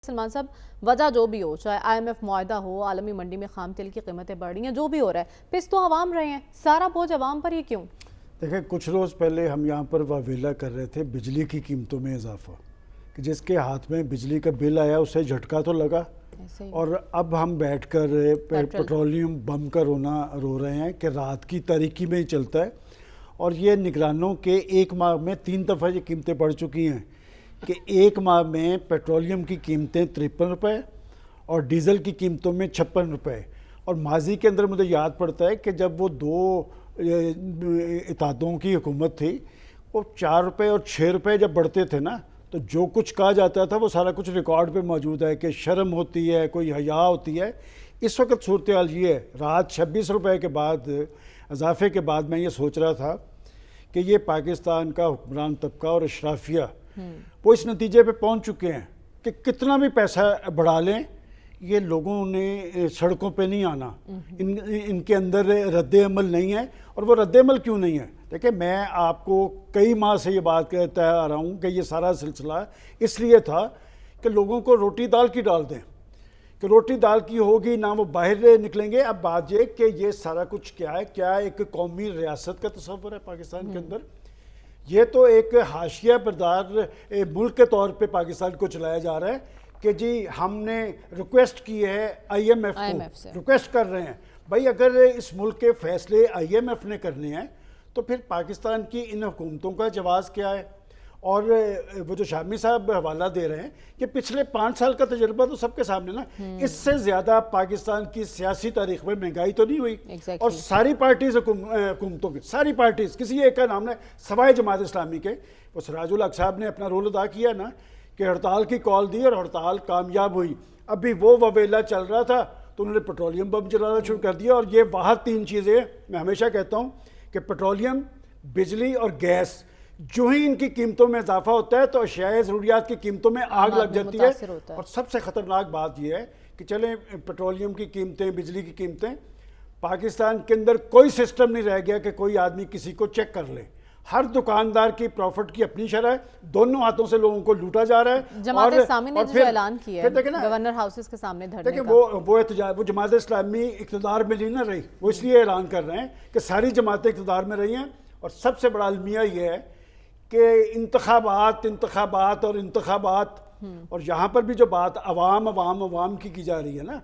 سلمان صاحب، وجہ جو بھی ہو، چاہے آئی ایم ایف معاہدہ ہو، عالمی منڈی میں خام تیل کی قیمتیں بڑھ رہی ہیں، جو بھی ہو رہا ہے، پس تو عوام رہے ہیں، سارا بوجھ عوام پر ہی کیوں؟ دیکھیں، کچھ روز پہلے ہم یہاں پر واویلا کر رہے تھے بجلی کی قیمتوں میں اضافہ، کہ جس کے ہاتھ میں بجلی کا بل آیا اسے جھٹکا تو لگا، اور اب ہم بیٹھ کر پیٹرولیم بم کا رو رہے ہیں کہ رات کی تاریکی میں ہی چلتا ہے، اور یہ نگرانوں کے ایک ماہ میں 3 دفعہ یہ قیمتیں بڑھ چکی ہیں کہ ایک ماہ میں پیٹرولیم کی قیمتیں 53 روپے اور ڈیزل کی قیمتوں میں 56 روپے، اور ماضی کے اندر مجھے یاد پڑتا ہے کہ جب وہ 2 اتحادوں کی حکومت تھی، وہ 4 روپے اور 6 روپے جب بڑھتے تھے نا، تو جو کچھ کہا جاتا تھا وہ سارا کچھ ریکارڈ پہ موجود ہے کہ شرم ہوتی ہے، کوئی حیا ہوتی ہے۔ اس وقت صورتحال یہ ہے، رات 26 روپے کے بعد اضافے کے بعد میں یہ سوچ رہا تھا کہ یہ پاکستان کا حکمران طبقہ اور اشرافیہ وہ اس نتیجے پہ پہنچ چکے ہیں کہ کتنا بھی پیسہ بڑھا لیں، یہ لوگوں نے سڑکوں پہ نہیں آنا، ان کے اندر رد عمل نہیں ہے۔ اور وہ رد عمل کیوں نہیں ہے؟ دیکھیں، میں آپ کو کئی ماہ سے یہ بات کہتا آ رہا ہوں کہ یہ سارا سلسلہ اس لیے تھا کہ لوگوں کو روٹی دال کی ڈال دیں، کہ روٹی دال کی ہوگی نہ وہ باہر نکلیں گے۔ اب بات یہ کہ یہ سارا کچھ کیا ہے، کیا ایک قومی ریاست کا تصور ہے پاکستان کے اندر؟ یہ تو ایک حاشیہ بردار ملک کے طور پہ پاکستان کو چلایا جا رہا ہے کہ جی ہم نے ریکویسٹ کی ہے آئی ایم ایف کو، ریکویسٹ کر رہے ہیں۔ بھائی اگر اس ملک کے فیصلے آئی ایم ایف نے کرنے ہیں تو پھر پاکستان کی ان حکومتوں کا جواز کیا ہے؟ اور وہ جو شامی صاحب حوالہ دے رہے ہیں کہ پچھلے 5 سال کا تجربہ تو سب کے سامنے نا، اس سے زیادہ پاکستان کی سیاسی تاریخ میں مہنگائی تو نہیں ہوئی، اور ساری پارٹیز حکومتوں کی، ساری پارٹیز، کسی ایک کا نام ہے سوائے جماعت اسلامی کے، وہ سراج الحق صاحب نے اپنا رول ادا کیا نا کہ ہڑتال کی کال دی اور ہڑتال کامیاب ہوئی۔ ابھی وہ واویلا چل رہا تھا تو انہوں نے پیٹرولیم بم چلانا شروع کر دیا، اور یہ واحد 3 چیزیں میں ہمیشہ کہتا ہوں کہ پیٹرولیم، بجلی اور گیس، جو ہی ان کی قیمتوں میں اضافہ ہوتا ہے تو اشیاء ضروریات کی قیمتوں میں آگ لگ جاتی ہے۔ اور سب سے خطرناک بات یہ ہے کہ چلیں پیٹرولیم کی قیمتیں، بجلی کی قیمتیں، پاکستان کے اندر کوئی سسٹم نہیں رہ گیا کہ کوئی آدمی کسی کو چیک کر لے۔ ہر دکاندار کی پروفٹ کی اپنی شرح ہے، دونوں ہاتھوں سے لوگوں کو لوٹا جا رہا ہے۔ جماعت اسلامی نے جو اعلان کیا ہے گورنر ہاؤسز کے سامنے دھرنے کا، وہ جماعت اسلامی اقتدار میں نہیں نہ رہی، وہ اس لیے اعلان کر رہے ہیں کہ ساری جماعتیں اقتدار میں رہی ہیں۔ اور سب سے بڑا المیہ یہ ہے کہ انتخابات اور انتخابات، اور یہاں پر بھی جو بات عوام کی جا رہی ہے نا،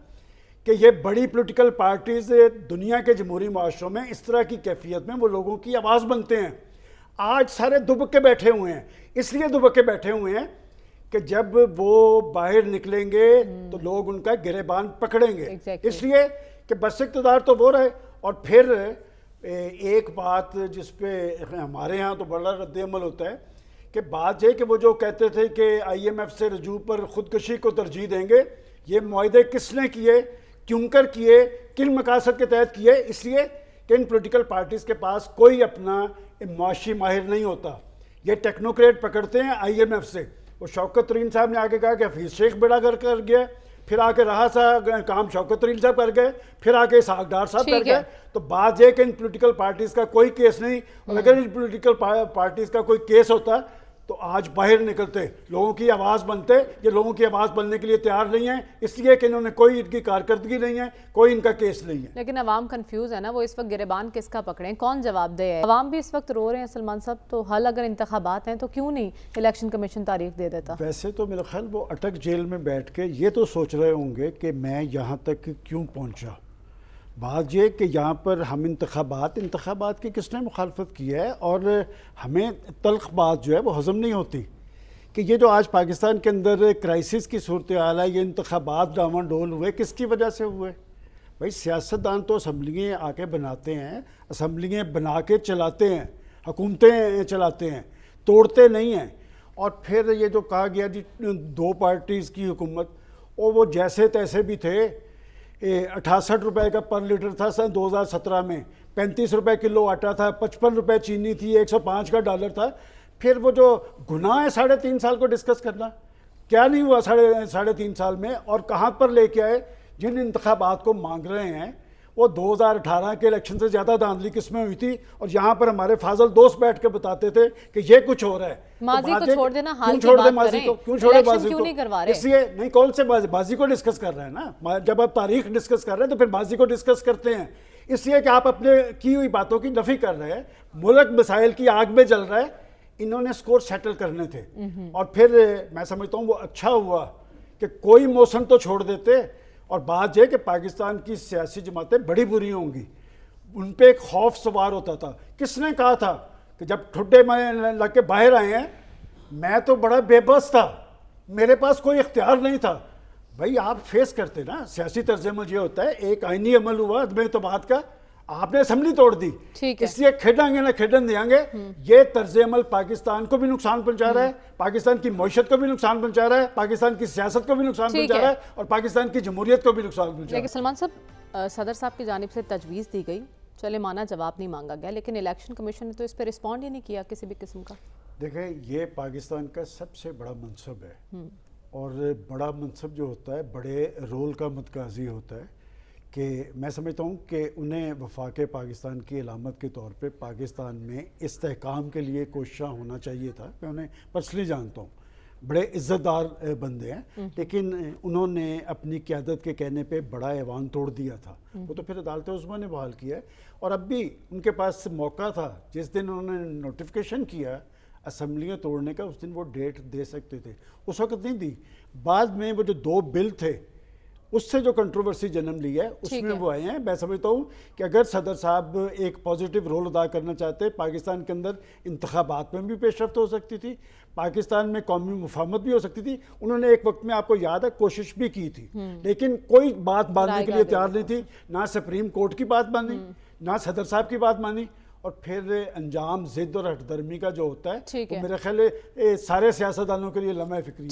کہ یہ بڑی پولیٹیکل پارٹیز دنیا کے جمہوری معاشروں میں اس طرح کی کیفیت میں وہ لوگوں کی آواز بنتے ہیں۔ آج سارے دبک کے بیٹھے ہوئے ہیں، اس لیے دبک کے بیٹھے ہوئے ہیں کہ جب وہ باہر نکلیں گے تو لوگ ان کا گریبان پکڑیں گے، اس لیے کہ بس اقتدار تو وہ رہے۔ اور پھر ایک بات جس پہ ہمارے ہاں تو بڑا رد عمل ہوتا ہے کہ بات یہ کہ وہ جو کہتے تھے کہ آئی ایم ایف سے رجوع پر خودکشی کو ترجیح دیں گے، یہ معاہدے کس نے کیے، کیوں کر کیے، کن مقاصد کے تحت کیے؟ اس لیے کہ ان پولیٹیکل پارٹیز کے پاس کوئی اپنا معاشی ماہر نہیں ہوتا، یہ ٹیکنوکریٹ پکڑتے ہیں آئی ایم ایف سے۔ وہ شوکت ترین صاحب نے آگے کہا کہ حفیظ شیخ بیڑا کر گیا، پھر آ کے رہا صاحب کام شوکت ترین صاحب کر گئے، پھر آ کے اسحاق ڈار صاحب کر گئے۔ تو بات یہ کہ ان پولیٹیکل پارٹیز کا کوئی کیس نہیں، اور اگر ان پولیٹیکل پارٹیز کا کوئی کیس ہوتا تو آج باہر نکلتے، لوگوں کی آواز بنتے۔ یہ لوگوں کی آواز بننے کے لیے تیار نہیں ہیں، اس لیے کہ انہوں نے کوئی ان کی کارکردگی نہیں ہے، کوئی ان کا کیس نہیں ہے۔ لیکن عوام کنفیوز ہے نا، وہ اس وقت گریبان کس کا پکڑیں، کون جواب دے ہے؟ عوام بھی اس وقت رو رہے ہیں سلمان صاحب، تو حل اگر انتخابات ہیں تو کیوں نہیں الیکشن کمیشن تاریخ دے دیتا؟ ویسے تو میرا خیال وہ اٹک جیل میں بیٹھ کے یہ تو سوچ رہے ہوں گے کہ میں یہاں تک کیوں پہنچا۔ بات یہ کہ یہاں پر ہم انتخابات کی کس نے مخالفت کی ہے، اور ہمیں تلخ بات جو ہے وہ ہضم نہیں ہوتی کہ یہ جو آج پاکستان کے اندر کرائسس کی صورتحال ہے، یہ انتخابات ڈاواں ڈول ہوئے، کس کی وجہ سے ہوئے؟ بھائی سیاستدان تو اسمبلیاں آ کے بناتے ہیں، اسمبلیاں بنا کے چلاتے ہیں، حکومتیں چلاتے ہیں، توڑتے نہیں ہیں۔ اور پھر یہ جو کہا گیا جی 2 پارٹیز کی حکومت، وہ جیسے تیسے بھی تھے۔ 68 روپے کا پر لیٹر تھا سن 2017 میں، 35 روپے کلو آٹا تھا، 55 روپے چینی تھی، 105 کا ڈالر تھا۔ پھر وہ جو گناہ ہے 3.5 سال کو ڈسکس کرنا، کیا نہیں ہوا 3.5 سال میں، اور کہاں پر لے کے آئے؟ جن انتخابات کو مانگ رہے ہیں وہ 2018 کے الیکشن سے زیادہ دھاندلی کس میں ہوئی تھی، اور یہاں پر ہمارے فاضل دوست بیٹھ کے بتاتے تھے کہ یہ کچھ ہو رہا ہے. ماضی کو چھوڑ دینا، حال کی کیوں چھوڑ دیں بات ماضی کریں. کو، کیوں چھوڑے الیکشن ماضی کیوں کو؟ نہیں کروا رہے؟ اس لیے نہیں، کون سے ماضی کو ڈسکس کر رہے ہیں نا. جب آپ تاریخ ڈسکس کر رہے ہیں تو پھر ماضی کو ڈسکس کرتے ہیں، اس لیے کہ آپ اپنے کی ہوئی باتوں کی نفی کر رہے ہیں. ملک مسائل کی آگ میں جل رہا ہے، انہوں نے سکور سیٹل کرنے تھے. اور پھر میں سمجھتا ہوں وہ اچھا ہوا کہ کوئی موشن تو چھوڑ دیتے. اور بات یہ کہ پاکستان کی سیاسی جماعتیں بڑی بری ہوں گی، ان پہ ایک خوف سوار ہوتا تھا. کس نے کہا تھا کہ جب ٹھڈے میں لگ کے باہر آئے ہیں، میں تو بڑا بے بس تھا، میرے پاس کوئی اختیار نہیں تھا. بھائی آپ فیس کرتے نا، سیاسی طرز عمل یہ ہوتا ہے. ایک آئینی عمل ہوا عدم اعتماد کا، آپ نے اسمبلی توڑ دی، اس لیے کھیڈیں گے نہ کھیڈن دیں گے. یہ طرز عمل پاکستان کو بھی نقصان پہنچا رہا ہے، پاکستان کی معیشت کو بھی نقصان پہنچا رہا ہے، پاکستان کی سیاست کو بھی نقصان پہنچا رہا ہے، اور پاکستان کی جمہوریت کو بھی نقصان پہنچا رہا ہے. لیکن سلمان صاحب، صدر صاحب کی جانب سے تجویز دی گئی، چلے مانا جواب نہیں مانگا گیا، لیکن الیکشن کمیشن نے تو اس پہ رسپونڈ ہی نہیں کیا کسی بھی قسم کا. دیکھیں یہ پاکستان کا سب سے بڑا منصب ہے، اور بڑا منصب جو ہوتا ہے بڑے رول کا متقاضی ہوتا ہے. کہ میں سمجھتا ہوں کہ انہیں وفاق پاکستان کی علامت کے طور پہ پاکستان میں استحکام کے لیے کوششاں ہونا چاہیے تھا. میں انہیں پرسنلی جانتا ہوں، بڑے عزت دار بندے ہیں، لیکن انہوں نے اپنی قیادت کے کہنے پہ بڑا ایوان توڑ دیا تھا. وہ تو پھر عدالت عظمیٰ نے بحال کیا ہے، اور اب بھی ان کے پاس موقع تھا. جس دن انہوں نے نوٹیفیکیشن کیا اسمبلیاں توڑنے کا، اس دن وہ ڈیٹ دے سکتے تھے، اس وقت نہیں دی. بعد میں وہ جو 2 بل تھے اس سے جو کنٹروورسی جنم لی ہے اس میں وہ آئے ہیں. میں سمجھتا ہوں کہ اگر صدر صاحب ایک پازیٹیو رول ادا کرنا چاہتے، پاکستان کے اندر انتخابات میں بھی پیش رفت ہو سکتی تھی، پاکستان میں قومی مفاہمت بھی ہو سکتی تھی. انہوں نے ایک وقت میں آپ کو یاد ہے کوشش بھی کی تھی، لیکن کوئی بات ماننے کے لیے تیار نہیں تھی. نہ سپریم کورٹ کی بات مانی، نہ صدر صاحب کی بات مانی. اور پھر انجام ضد اور ہٹ درمی کا جو ہوتا ہے وہ میرے خیال سارے سیاستدانوں کے لیے لمحہ فکری ہے.